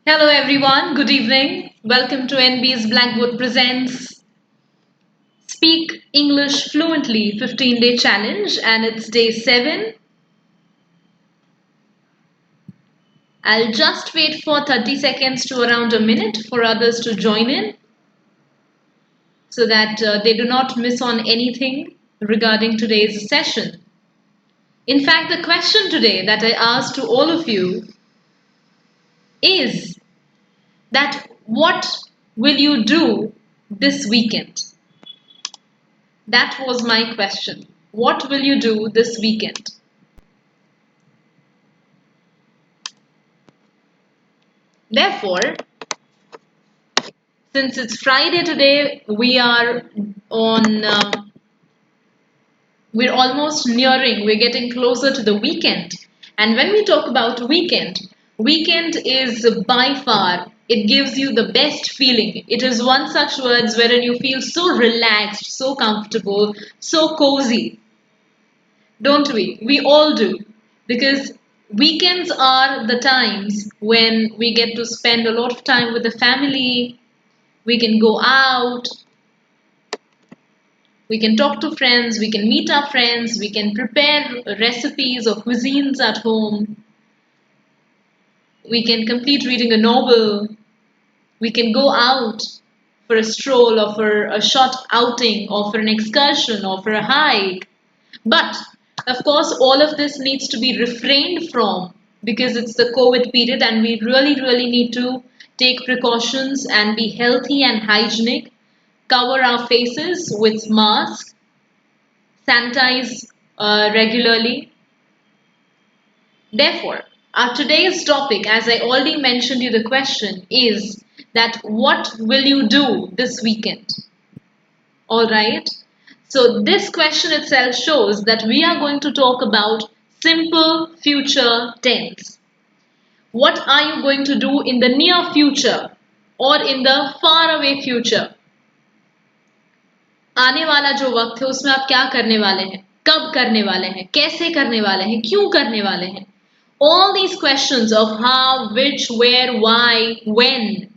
Hello everyone, good evening. Welcome to NB's Blackboard Presents Speak English Fluently 15-day challenge, and it's day 7. I'll just wait for 30 seconds to around a minute for others to join in so that they do not miss on anything regarding today's session. In fact, the question today that I asked to all of you is that what will you do this weekend? That was my question. What will you do this weekend? Therefore, since it's Friday today, on, we're almost nearing, we're getting closer to the weekend. And when we talk about weekend is by far, it gives you the best feeling. It is one such words wherein you feel so relaxed, so comfortable, so cozy. Don't we? We all do. Because weekends are the times when we get to spend a lot of time with the family. We can go out, we can talk to friends, we can meet our friends, we can prepare recipes or cuisines at home, we can complete reading a novel, we can go out for a stroll or for a short outing or for an excursion or for a hike. But of course, all of this needs to be refrained from because it's the COVID period and we really need to take precautions and be healthy and hygienic, cover our faces with masks, sanitize regularly. Therefore, our today's topic, as I already mentioned you the question, is that what will you do this weekend? All right. So this question itself shows that we are going to talk about simple future tense. What are you going to do in the near future or in the far away future? आने वाला जो वक्त है उसमें आप क्या करने वाले हैं, कब करने वाले हैं, कैसे करने वाले हैं, क्यों करने वाले हैं? All these questions of how, which, where, why, when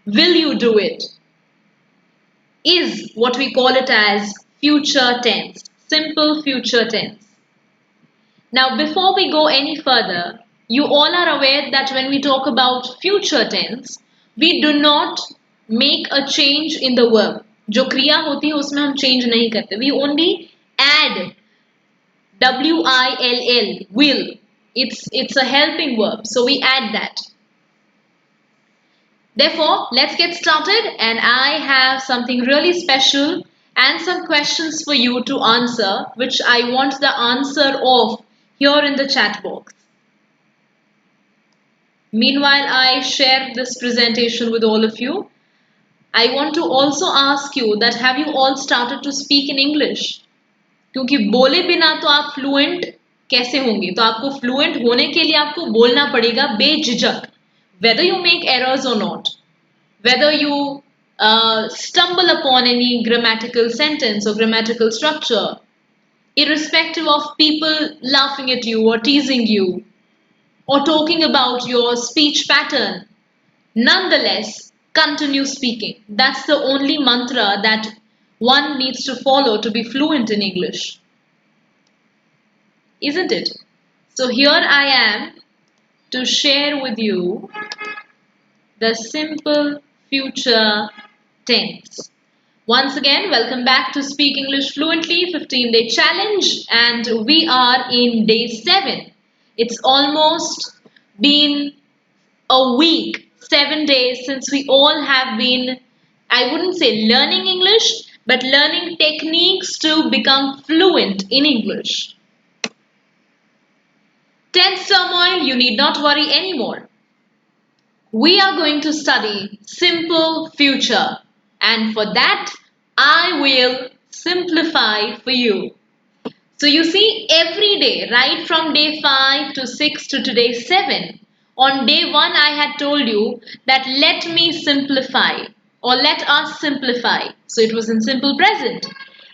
will you do it is what we call it as future tense, simple future tense. Now, before we go any further, you all are aware that when we talk about future tense, we do not make a change in the verb. जो क्रिया होती है उसमें हम change नहीं करते. We only add will. It's a helping verb, so we add that. Therefore, let's get started, and I have something really special and some questions for you to answer, which I want the answer of here in the chat box. Meanwhile, I share this presentation with all of you. I want to also ask you that have you all started to speak in English? क्योंकि बोले बिना तो आप fluent कैसे होंगे? तो आपको fluent होने के लिए आपको बोलना पड़ेगा बेझिझक, whether you make errors or not, whether you stumble upon any grammatical sentence or grammatical structure, irrespective of people laughing at you or teasing you or talking about your speech pattern, nonetheless, continue speaking. That's the only mantra that one needs to follow to be fluent in English, isn't it? So, here I am to share with you the simple future tense. Once again, welcome back to Speak English Fluently 15-day challenge, and we are in day 7. It's almost been a week, 7 days since we all have been, I wouldn't say learning English, but learning techniques to become fluent in English. Tense turmoil, you need not worry anymore. We are going to study simple future, and for that I will simplify for you. So you see, every day, right from day 5 to 6 to today 7, on day 1 I had told you that let me simplify or let us simplify. So it was in simple present.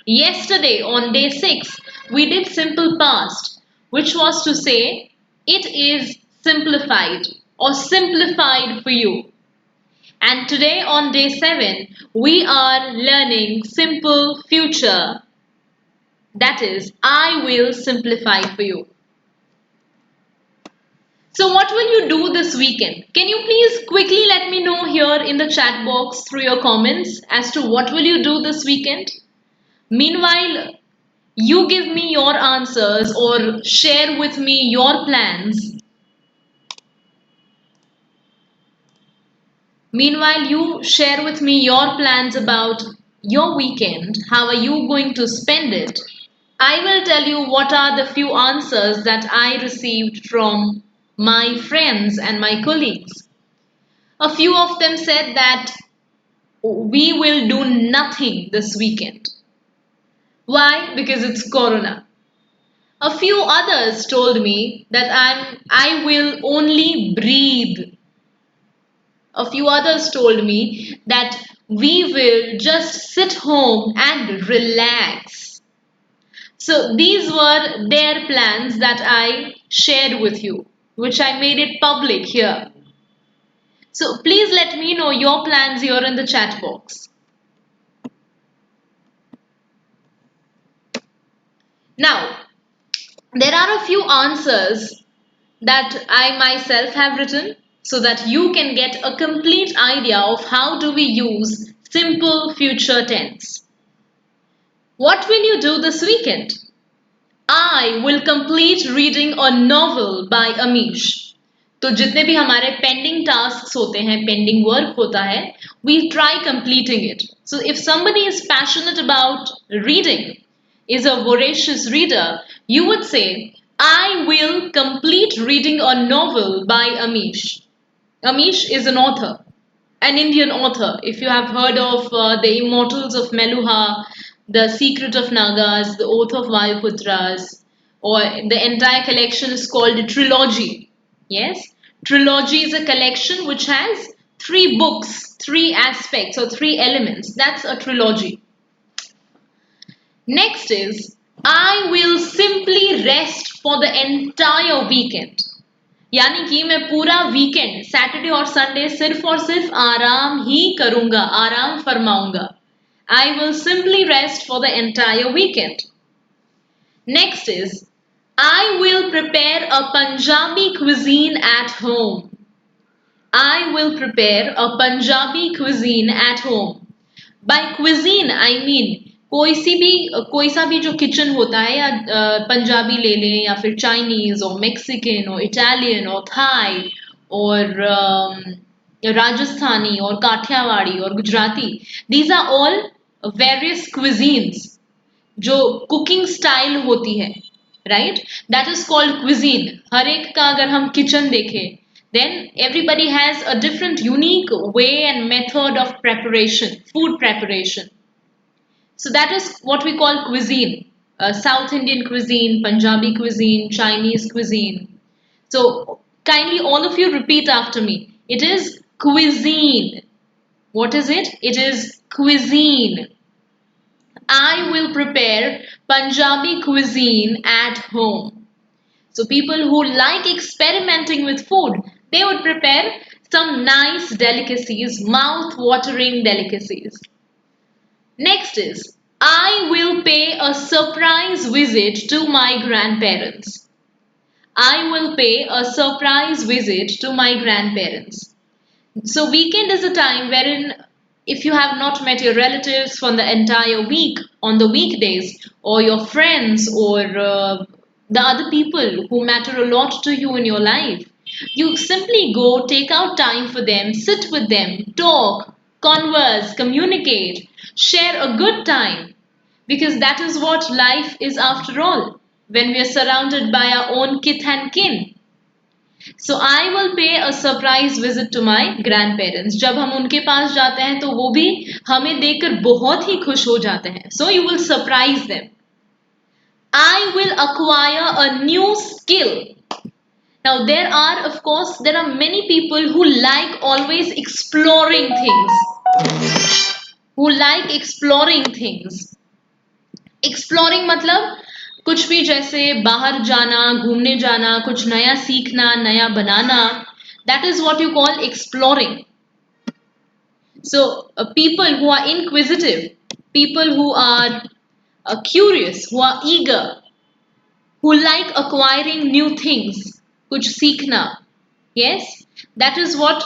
Yesterday on day 6 we did simple past, which was to say it is simplified or simplified for you. And today on day 7, we are learning simple future. That is, I will simplify for you. So what will you do this weekend? Can you please quickly let me know here in the chat box through your comments as to what will you do this weekend? Meanwhile, you give me your answers or share with me your plans. Meanwhile, you share with me your plans about your weekend. How are you going to spend it? I will tell you what are the few answers that I received from my friends and my colleagues. A few of them said that we will do nothing this weekend. Why? Because it's Corona. A few others told me that I will only breathe. A few others told me that we will just sit home and relax. So these were their plans that I shared with you, which I made it public here. So please let me know your plans here in the chat box. Now, there are a few answers that I myself have written so that you can get a complete idea of how do we use simple future tense. What will you do this weekend? I will complete reading a novel by Amish. तो जितने भी हमारे pending task होते हैं pending work होता है we try completing it. So if somebody is passionate about reading, is a voracious reader, you would say I will complete reading a novel by Amish. Amish is an author, an Indian author. If you have heard of The Immortals of Meluha, The Secret of Nagas, The Oath of Vayuputras, or the entire collection is called a trilogy. Yes? Trilogy is a collection which has 3 books, 3 aspects, or 3 elements. That's a trilogy. Next is, I will simply rest for the entire weekend. यानी कि मैं पूरा weekend Saturday और Sunday सिर्फ और सिर्फ आराम ही करूंगा आराम फरमाऊंगा I will simply rest for the entire weekend next is I will prepare a Punjabi cuisine at home I will prepare a Punjabi cuisine at home by cuisine I mean कोई सा भी जो किचन होता है या पंजाबी ले लें या फिर चाइनीज और मेक्सिकन और इटालियन और थाई और राजस्थानी और काठियावाड़ी और Gujarati these are all various cuisines जो कुकिंग स्टाइल होती है right that is called cuisine हर एक का अगर हम किचन देखें then everybody has a different unique way and method of preparation food preparation. So that is what we call cuisine. South Indian cuisine, Punjabi cuisine, Chinese cuisine. So kindly all of you repeat after me. It is cuisine. What is it? It is cuisine. I will prepare Punjabi cuisine at home. So people who like experimenting with food, they would prepare some nice delicacies, mouth-watering delicacies. Next is, I will pay a surprise visit to my grandparents. I will pay a surprise visit to my grandparents. So weekend is a time wherein if you have not met your relatives for the entire week on the weekdays or your friends or the other people who matter a lot to you in your life, you simply go take out time for them, sit with them, talk, converse, communicate, share a good time because that is what life is after all when we are surrounded by our own kith and kin. So I will pay a surprise visit to my grandparents. जब हम उनके पास जाते हैं तो वो भी हमें देखकर बहुत ही खुश हो जाते हैं. So you will surprise them. I will acquire a new skill. Now there are many people who like always exploring things. Who like exploring things. Exploring मतलब कुछ भी जैसे बाहर जाना घूमने जाना कुछ नया सीखना नया बनाना That is what you call exploring. So, people who are inquisitive, people who are curious, who are eager, who like acquiring new things, कुछ सीखना. Yes, that is what.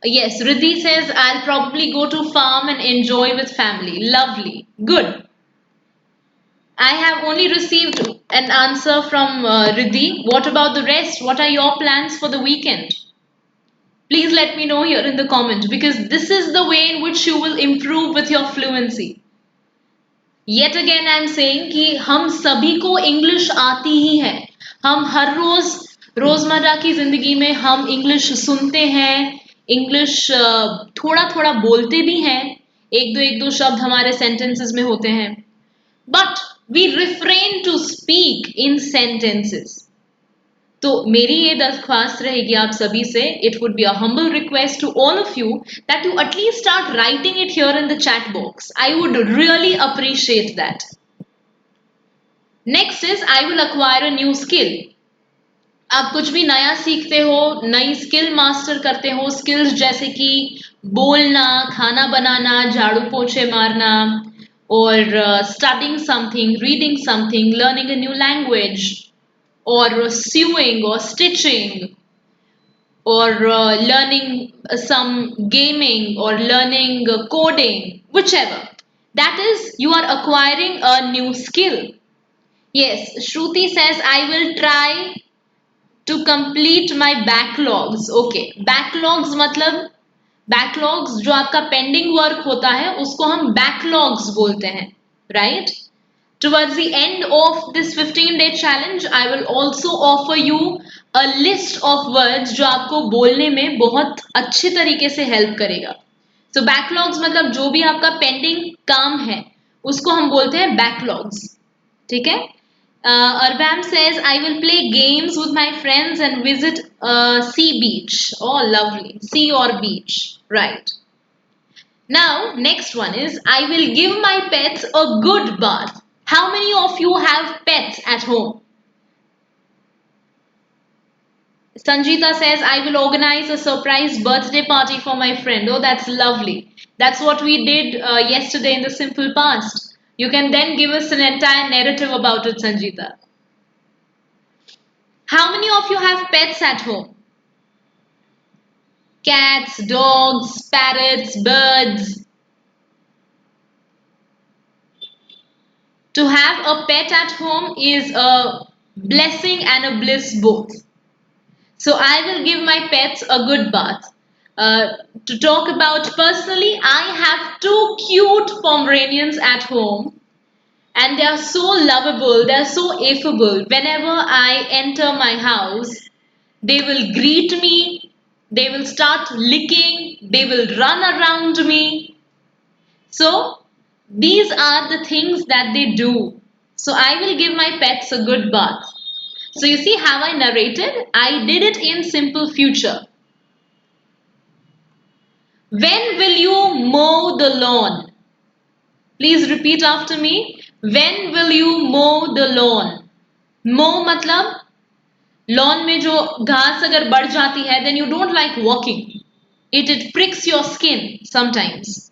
Yes, Riddhi says, I'll probably go to farm and enjoy with family. Lovely. Good. I have only received an answer from Riddhi. What about the rest? What are your plans for the weekend? Please let me know here in the comment because this is the way in which you will improve with your fluency. Yet again I am saying कि हम सभी को English आती ही है. हम हर रोज रोजमर्रा की जिंदगी में हम इंग्लिश सुनते हैं, इंग्लिश थोड़ा थोड़ा बोलते भी हैं, एक दो शब्द हमारे सेंटेंसेस में होते हैं, but we refrain to speak in sentences. तो मेरी ये दरख्वास्त रहेगी आप सभी से, it would be a humble request to all of you that you at least start writing it here in the chat box. I would really appreciate that. Next is I will acquire a new skill. आप कुछ भी नया सीखते हो, नई skill master करते हो, skills जैसे कि बोलना, खाना बनाना, झाड़ू पोछे मारना, और studying something, reading something, learning a new language, or sewing or stitching, or learning some gaming, or learning coding, whichever. That is, you are acquiring a new skill. Yes, Shruti says, I will try to complete my backlogs. Okay, backlogs मतलब backlogs जो आपका pending work होता है उसको हम backlogs बोलते हैं, right? Towards the end of this 15-day challenge, I will also offer you a list of words जो आपको बोलने में बहुत अच्छे तरीके से हेल्प करेगा. So backlogs मतलब जो भी आपका पेंडिंग काम है उसको हम बोलते हैं backlogs. ठीक है? Arbam says, I will play games with my friends and visit a sea beach. Oh, lovely. Sea or beach. Right. Now, next one is, I will give my pets a good bath. How many of you have pets at home? Sanjita says, I will organize a surprise birthday party for my friend. Oh, that's lovely. That's what we did yesterday in the simple past. You can then give us an entire narrative about it, Sanjita. How many of you have pets at home? Cats, dogs, parrots, birds. To have a pet at home is a blessing and a bliss both. So I will give my pets a good bath. To talk about personally, I have two cute Pomeranians at home, and they are so lovable, they are so affable. Whenever I enter my house, they will greet me, they will start licking, they will run around me. So these are the things that they do. So I will give my pets a good bath. So you see how I narrated? I did it in simple future. When will you mow the lawn? Please repeat after me. When will you mow the lawn? Mow मतलब lawn में जो घास अगर बढ़ जाती है, then you don't like walking. It pricks your skin sometimes.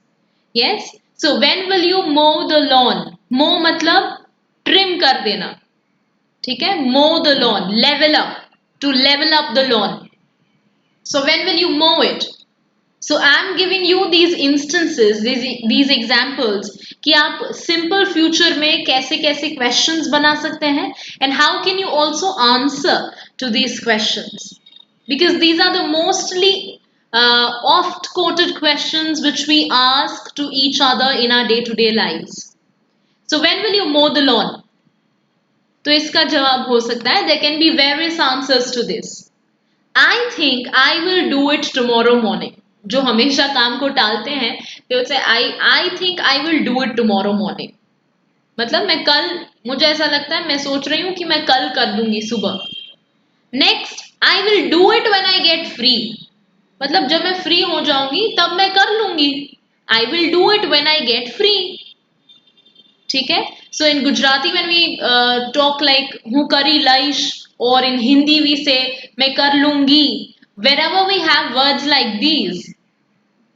Yes? So when will you mow the lawn? Mow मतलब trim कर देना. ठीक है? Mow the lawn. Level up. To level up the lawn. So when will you mow it? So I'm giving you these instances, these examples कि आप simple future में कैसे कैसे questions बना सकते हैं, and how can you also answer to these questions, because these are the mostly oft quoted questions which we ask to each other in our day-to-day lives. So when will you mow the lawn? तो इसका जवाब हो सकता है, there can be various answers to this. I think I will do it tomorrow morning. जो हमेशा काम को टालते हैं, they will say I think I will do it tomorrow morning. मतलब मैं कल, मुझे ऐसा लगता है, मैं सोच रही हूँ कि मैं कल कर दूंगी सुबह. Next, I will do it when I get free. मतलब जब मैं फ्री हो जाऊंगी तब मैं कर लूंगी. I will do it when I get free. ठीक है? So in Gujarati when we talk like हूँ करी लईश, or in Hindi we say मैं कर लूंगी, Wherever we have words like these,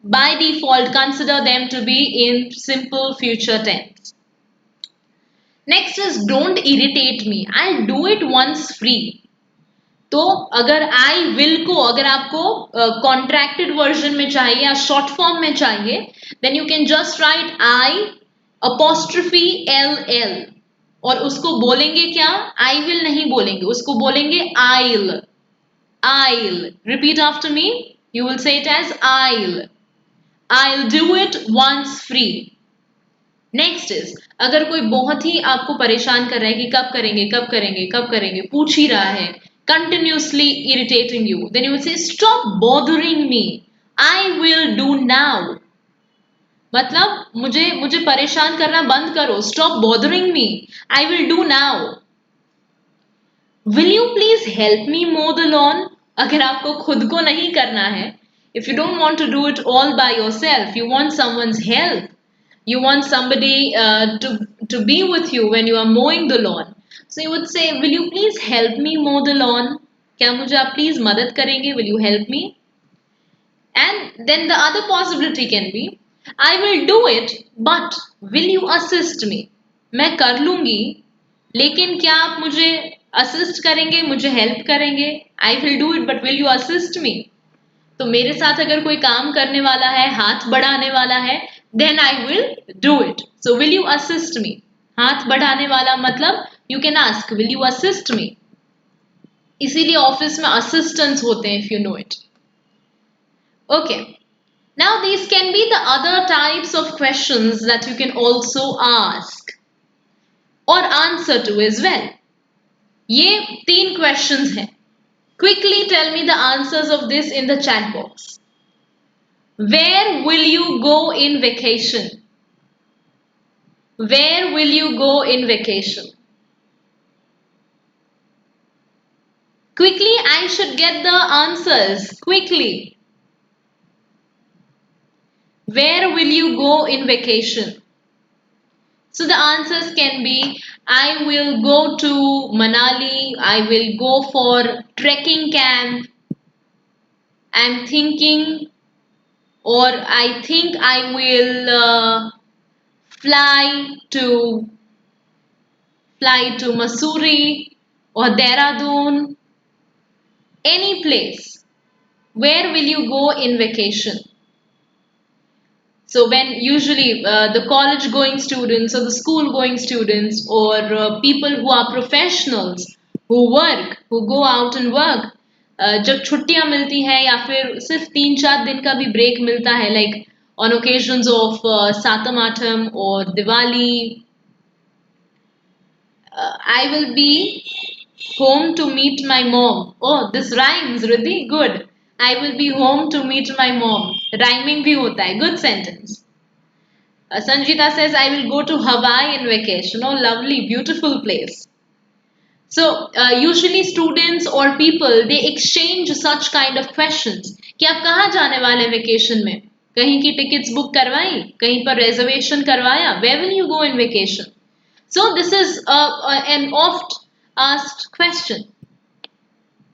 by default, consider them to be in simple future tense. Next is don't irritate me. I'll do it once free. तो अगर I will को अगर आपको contracted version में चाहिए या शॉर्ट फॉर्म में चाहिए then you can just write I apostrophe L L और उसको बोलेंगे क्या आई विल नहीं बोलेंगे उसको बोलेंगे I'll I'll repeat after me you will say it as I'll do it once free next is अगर कोई बहुत ही आपको परेशान कर रहा है कि कब करेंगे कब करेंगे कब करेंगे पूछ ही रहा है continuously irritating you then you will say stop bothering me I will do now मतलब मुझे मुझे परेशान करना बंद करो stop bothering me I will do now will you please help me mow the lawn अगर आपको खुद को नहीं करना है if you don't want to do it all by yourself you want someone's help you want somebody to be with you when you are mowing the lawn so you would say will you please help me mow the lawn क्या मुझे आप please मदद करेंगे will you help me and then the other possibility can be I will do it but will you assist me मैं कर लूंगी लेकिन क्या आप मुझे असिस्ट करेंगे मुझे हेल्प करेंगे आई will do it but will you assist मी तो मेरे साथ अगर कोई काम करने वाला है हाथ बढ़ाने वाला है then I will do it so will you assist me हाथ बढ़ाने वाला मतलब you can ask will you assist me इसीलिए ऑफिस में असिस्टेंट्स होते हैं if you know it okay now these can be the other types of questions that you can also ask or answer to as well ये 3 questions हैं quickly tell me the answers of this in the chat box where will you go in vacation where will you go in vacation quickly I should get the answers quickly where will you go in vacation so the answers can be I will go to Manali I will go for trekking camp I'm thinking or I think I will fly to Mussoorie or Dehradun, any place. Where will you go in vacation? So when usually the college going students or the school going students or people who are professionals who work, who go out and work, जब छुट्टियां मिलती हैं या फिर सिर्फ 3-4 दिन का भी ब्रेक मिलता है like on occasions of Satam Atham or Diwali, I will be home to meet my mom. Oh, this rhymes, Riddhi. Good. I will be home to meet my mom. Rhyming भी होता है. Good sentence. Sanjita says, I will go to Hawaii in vacation. Oh, lovely, beautiful place. So, usually students or people, they exchange such kind of questions. कि आप कहाँ जाने वाले हैं vacation में? कहीं की tickets book करवाई? कहीं पर reservation करवाया? Where will you go in vacation? So this is an oft asked question.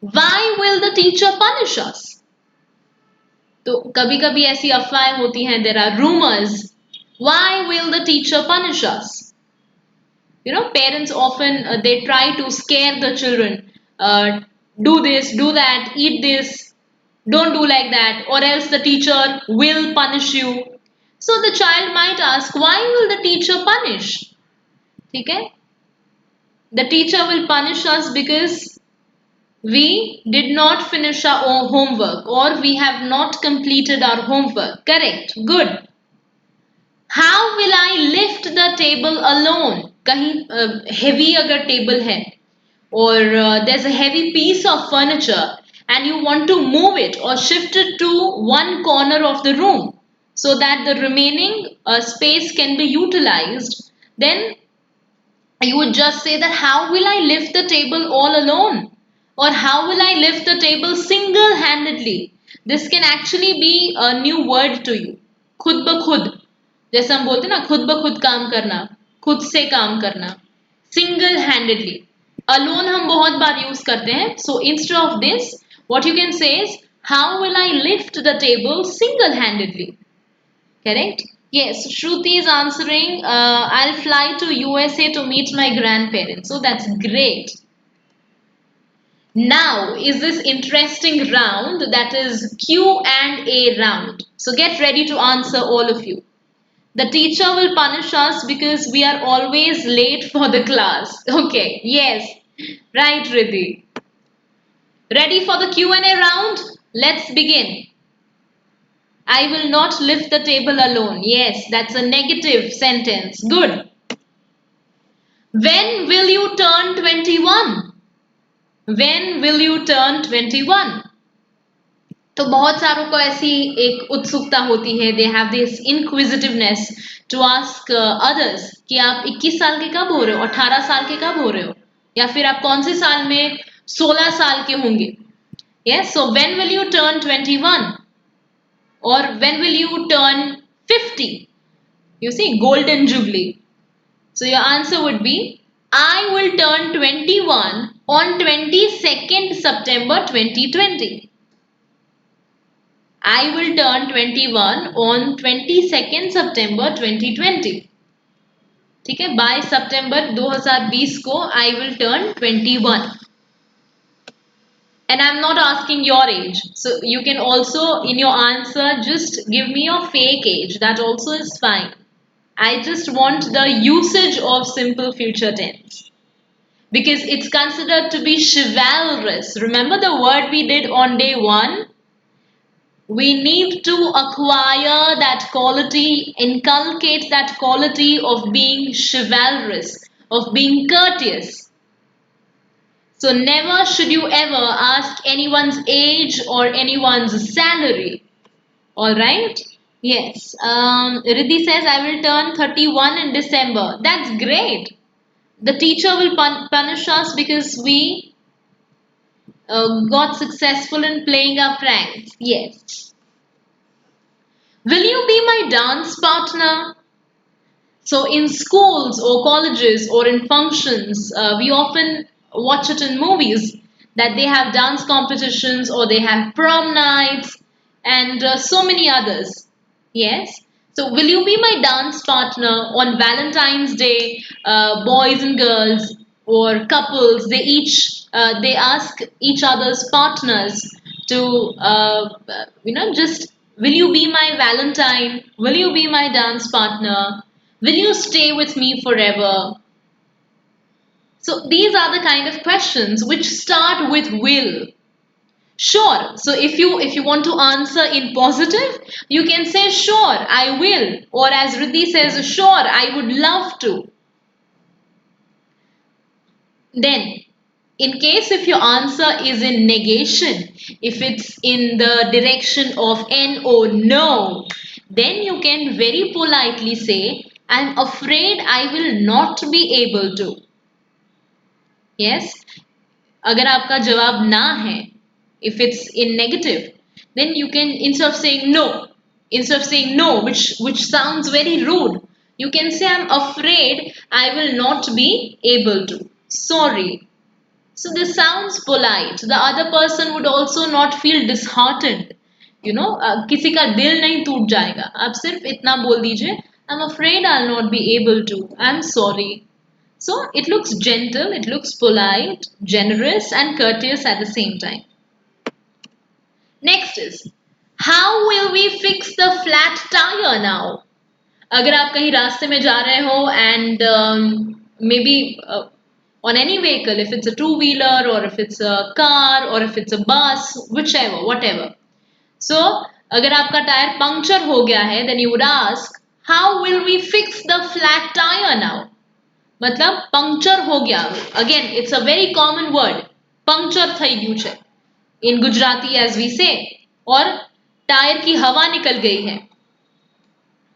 Why will the teacher punish us? तो कभी कभी ऐसी अफवाहें होती हैं there are rumors. Why will the teacher punish us? You know, parents often they try to scare the children. Do this, do that, eat this, don't do like that, or else the teacher will punish you. So the child might ask, why will the teacher punish? ठीक है? The teacher will punish us because we did not finish our homework or we have not completed our homework. Correct. Good. How will I lift the table alone? कहीं heavy अगर table है or there's a heavy piece of furniture and you want to move it or shift it to one corner of the room so that the remaining space can be utilized, then you would just say that how will I lift the table all alone or how will I lift the table single handedly. This can actually be a new word to you. खुद ब खुद जैसे हम बोलते हैं ना खुद ब खुद काम करना खुद से काम करना single handedly alone हम बहुत बार यूज करते हैं so instead of this what you can say is How will I lift the table single-handedly? Correct? Yes, Shruti is answering, I'll fly to USA to meet my grandparents. So that's great. Now is this interesting round, that is Q and A round. So get ready to answer, all of you. The teacher will punish us because we are always late for the class. Okay, yes. Right, Riddhi. Ready for the Q&A round? Let's begin. I will not lift the table alone. Yes, that's a negative sentence. Good. When will you turn 21? When will you turn 21? तो बहुत सारों को ऐसी एक उत्सुकता होती है, they have this inquisitiveness to ask others कि आप 21 साल के कब हो रहे हो, 18 साल के कब हो रहे हो, या फिर आप कौन से साल में 16 साल के होंगे. Yes, so when will you turn 21? Or when will you turn 50? You see, golden jubilee. So your answer would be, I will turn 21 on 22nd September 2020. I will turn 21 on 22nd September 2020. ठीक है, by September 2020 को I will turn 21. And I'm not asking your age. So you can also, in your answer, just give me your fake age. That also is fine. I just want the usage of simple future tense because it's considered to be chivalrous. Remember the word we did on day one? We need to acquire that quality, inculcate that quality of being chivalrous, of being courteous. So never should you ever ask anyone's age or anyone's salary. All right? Yes. Riddhi says I will turn 31 in December. That's great. The teacher will punish us because we got successful in playing our pranks. Yes. Will you be my dance partner? So, in schools or colleges or in functions, we often watch it in movies that they have dance competitions or they have prom nights and so many others. Yes. So, will you be my dance partner on Valentine's Day? Boys and girls or couples, they ask each other's partners to just, will you be my Valentine? Will you be my dance partner? Will you stay with me forever? So these are the kind of questions which start with will. Sure. So if you want to answer in positive, you can say sure, I will. Or as Riddhi says, sure, I would love to. Then, in case if your answer is in negation, if it's in the direction of no, no, then you can very politely say, I'm afraid I will not be able to. Yes? अगर आपका जवाब ना है, if it's in negative, then you can, instead of saying no, which sounds very rude, you can say, I'm afraid I will not be able to. Sorry. So this sounds polite. The other person would also not feel disheartened. किसी का दिल नहीं टूट जाएगा. आप सिर्फ इतना बोल दीजिए, I'm afraid I'll not be able to. I'm sorry. So it looks gentle, it looks polite, generous and courteous at the same time. Next is, how will we fix the flat tire now? अगर आप कहीं रास्ते में जा रहे हो and maybe on any vehicle, if it's a two-wheeler or if it's a car or if it's a bus, whichever, whatever. So, अगर आपका टायर पंक्चर हो गया है, then you would ask, how will we fix the flat tire now? मतलब puncture हो गया. Again, it's a very common word. Puncture થઈ ગયું છે. In Gujarati as we say. और टायर की हवा निकल गई है.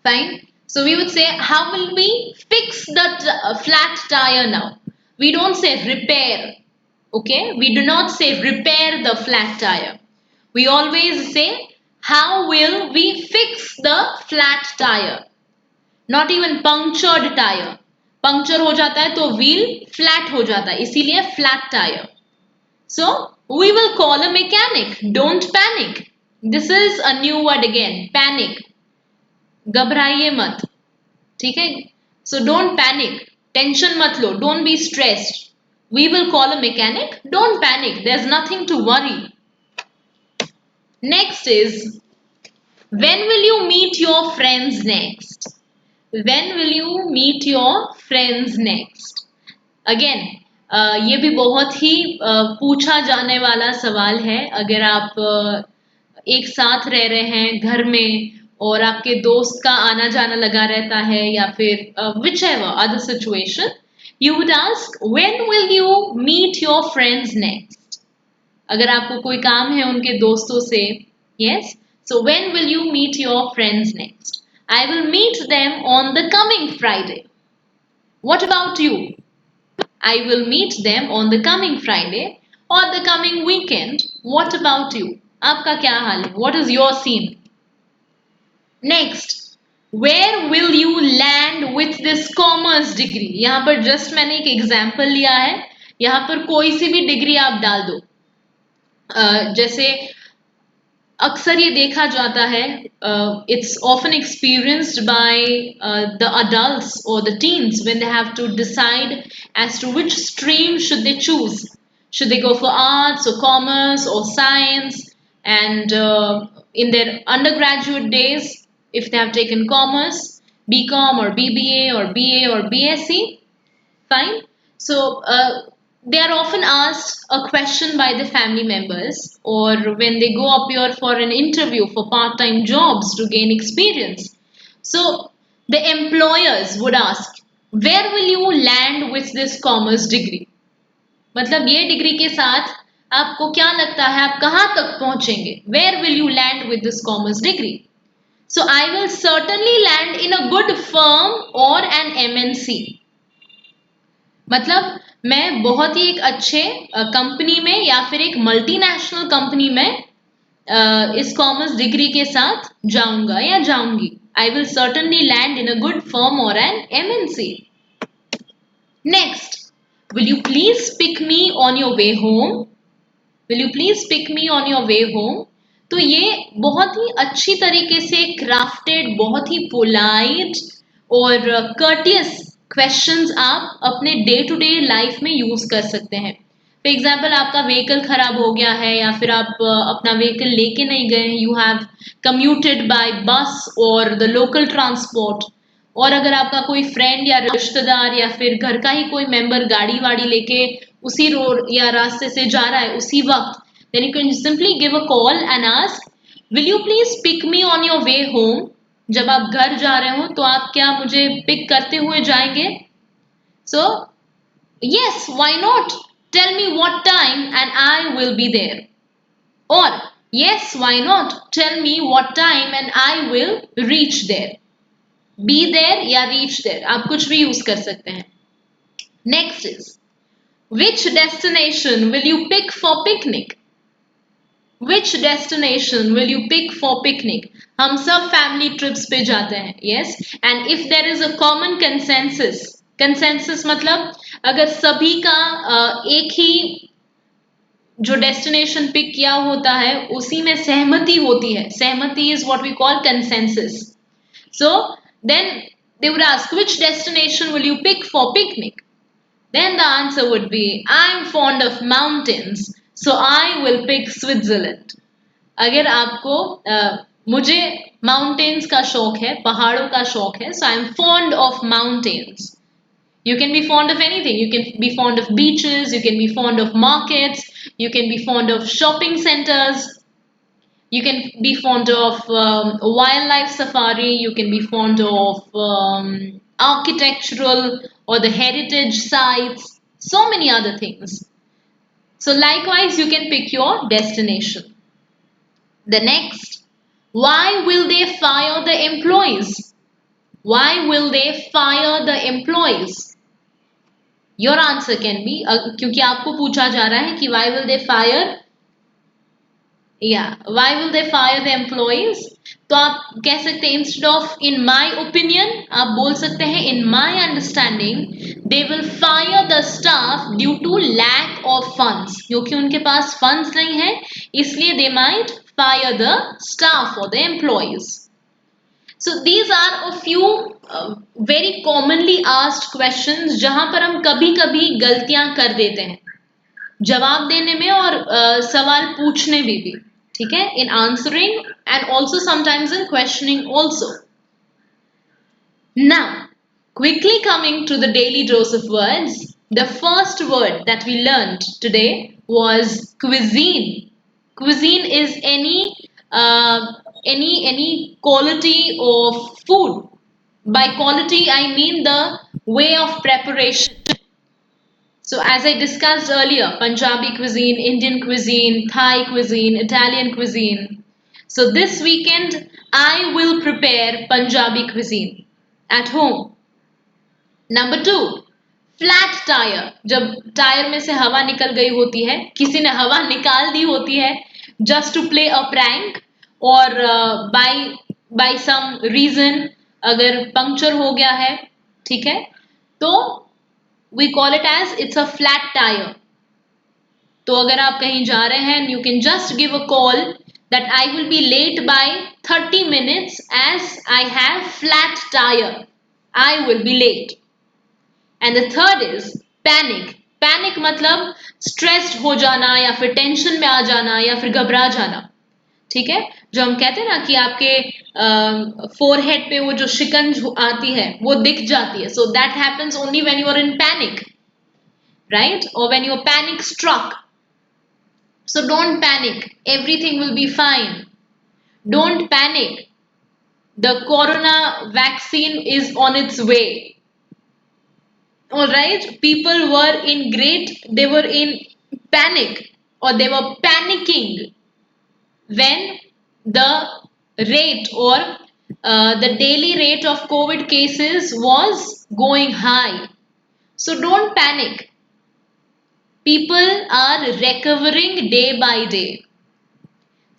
Fine. So we would say, how will we fix the flat tire now? We don't say repair. Okay? We do not say repair the flat tire. We always say, how will we fix the flat tire? Not even punctured tire. Puncture हो जाता है तो wheel flat हो जाता है. इसीलिए flat tire. So We will call a mechanic. Don't panic. This is a new word again. Panic. घबराइए मत. ठीक है? So don't panic. Tension मत लो. Don't be stressed. We will call a mechanic. Don't panic. There's nothing to worry. Next is, when will you meet your friends next? When will you meet your friends next? Again, ये भी बहुत ही पूछा जाने वाला सवाल है. अगर आप एक साथ रह रहे हैं घर में और आपके दोस्त का आना जाना लगा रहता है या फिर whichever other situation, you would ask, when will you meet your friends next? अगर आपको कोई काम है उनके दोस्तों से, yes, so when will you meet your friends next? I will meet them on the coming Friday. What about you? I will meet them on the coming Friday or the coming weekend. What about you? आपका क्या हाल है? What is your scene? Next, where will you land with this commerce degree? यहाँ पर just मैंने एक example लिया है. यहाँ पर कोई सी भी डिग्री आप डाल दो. जैसे अक्सर ये देखा जाता है, it's often experienced by the adults or the teens when they have to decide as to which stream should they choose. Should they go for arts or commerce or science? And in their undergraduate days, if they have taken commerce, BCom or BBA or BA or BSc, fine. So they are often asked a question by the family members, or when they go up here for an interview for part-time jobs to gain experience. So the employers would ask, where will you land with this commerce degree? मतलब ये degree के साथ आपको क्या लगता है आप कहाँ तक पहुंचेंगे? Where will you land with this commerce degree? So I will certainly land in a good firm or an MNC. मतलब मैं बहुत ही एक अच्छे कंपनी में या फिर एक मल्टीनेशनल कंपनी में इस कॉमर्स डिग्री के साथ जाऊंगा या जाऊंगी. I will certainly land in a good firm और an MNC. Next, will you please pick me on your way home? Will you please pick me on your way home? तो ये बहुत ही अच्छी तरीके से क्राफ्टेड, बहुत ही पोलाइट और कर्टियस क्वेश्चंस आप अपने डे टू डे लाइफ में यूज कर सकते हैं. फॉर एग्जाम्पल, आपका व्हीकल खराब हो गया है या फिर आप अपना व्हीकल लेके नहीं गए, यू हैव कम्यूटेड बाय बस और द लोकल ट्रांसपोर्ट, और अगर आपका कोई फ्रेंड या रिश्तेदार या फिर घर का ही कोई मेंबर गाड़ी वाड़ी लेके उसी रोड या रास्ते से जा रहा है उसी वक्त, then you can simply give a call and ask, will you please pick me on your way home? जब आप घर जा रहे हो तो आप क्या मुझे पिक करते हुए जाएंगे? So yes, why not? Tell me what time and I will be there. Or yes, why not? Tell me what time and I will reach there. Be there या reach there, आप कुछ भी use कर सकते हैं. Next is, which destination will you pick for picnic? Which destination will you pick for picnic? हम सब family trips पे जाते हैं, yes, and if there is a common consensus मतलब अगर सभी का एक ही जो डेस्टिनेशन पिक किया होता है उसी में सहमति होती है, सहमति is what we call consensus. So then they would ask, which destination will you pick for picnic? Then the answer would be, I am fond of mountains, so I will pick Switzerland. अगर आपको मुझे mountains का शौक है, पहाड़ों का शौक है, so I am fond of mountains. You can be fond of anything. You can be fond of beaches, you can be fond of markets, you can be fond of shopping centers, you can be fond of wildlife safari, you can be fond of architectural or the heritage sites, so many other things. So likewise, you can pick your destination. The next, why will they fire the employees? Why will they fire the employees? Your answer can be, क्योंकि आपको पूछा जा रहा है कि why will they fire Yeah, why will they fire the employees? तो आप कह सकते हैं instead of in my opinion आप बोल सकते हैं in my understanding they will fire the staff due to lack of funds क्योंकि उनके पास फंड्स नहीं है इसलिए they might fire the staff और the employees. So these are a few very commonly asked questions जहां पर हम कभी कभी गलतियां कर देते हैं जवाब देने में और सवाल पूछने में भी ठीक है in answering and also sometimes in questioning also. Now, quickly coming to the daily dose of words, the first word that we learned today was cuisine. Cuisine is any quality of food. By quality, I mean the way of preparation. So, as I discussed earlier, Punjabi cuisine, Indian cuisine, Thai cuisine, Italian cuisine. So, this weekend, I will prepare Punjabi cuisine at home. Number two flat tyre जब tyre में से हवा निकल गई होती है किसी ने हवा निकाल दी होती है just to play a prank और बाय बाय सम रीजन अगर पंक्चर हो गया है ठीक है तो we call it as it's a flat tyre. तो अगर आप कहीं जा रहे हैं you can just give a call that I will be late by 30 minutes as I have flat tire. I will be late. And the third is panic. Panic मतलब stressed हो जाना या फिर टेंशन में आ जाना या फिर घबरा जाना ठीक है जो हम कहते हैं ना कि आपके फोरहेड पे वो जो शिकंज आती है वो दिख जाती है so that happens only when you are in panic right और when you are panic struck. So don't panic. Everything will be fine. Don't panic. The corona vaccine is on its way. All right, people were they were in panic or they were panicking when the rate or the daily rate of COVID cases was going high. So don't panic. People are recovering day by day.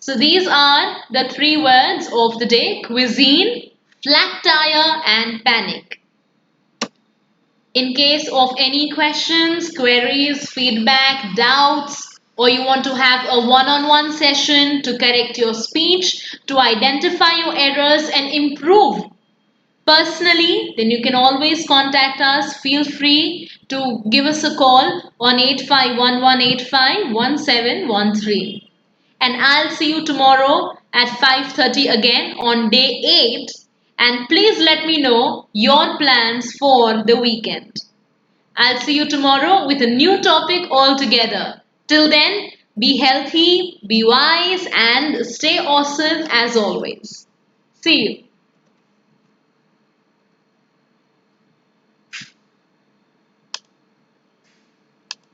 So these are the three words of the day: cuisine, flat tire, and panic. In case of any questions, queries, feedback, doubts, or you want to have a one-on-one session to correct your speech, to identify your errors and improve personally, then you can always contact us. Feel free to give us a call on 8511851713. And I'll see you tomorrow at 5:30 again on day 8, and please let me know your plans for the weekend. I'll see you tomorrow with a new topic altogether. Till then, be healthy, be wise, and stay awesome as always. See you.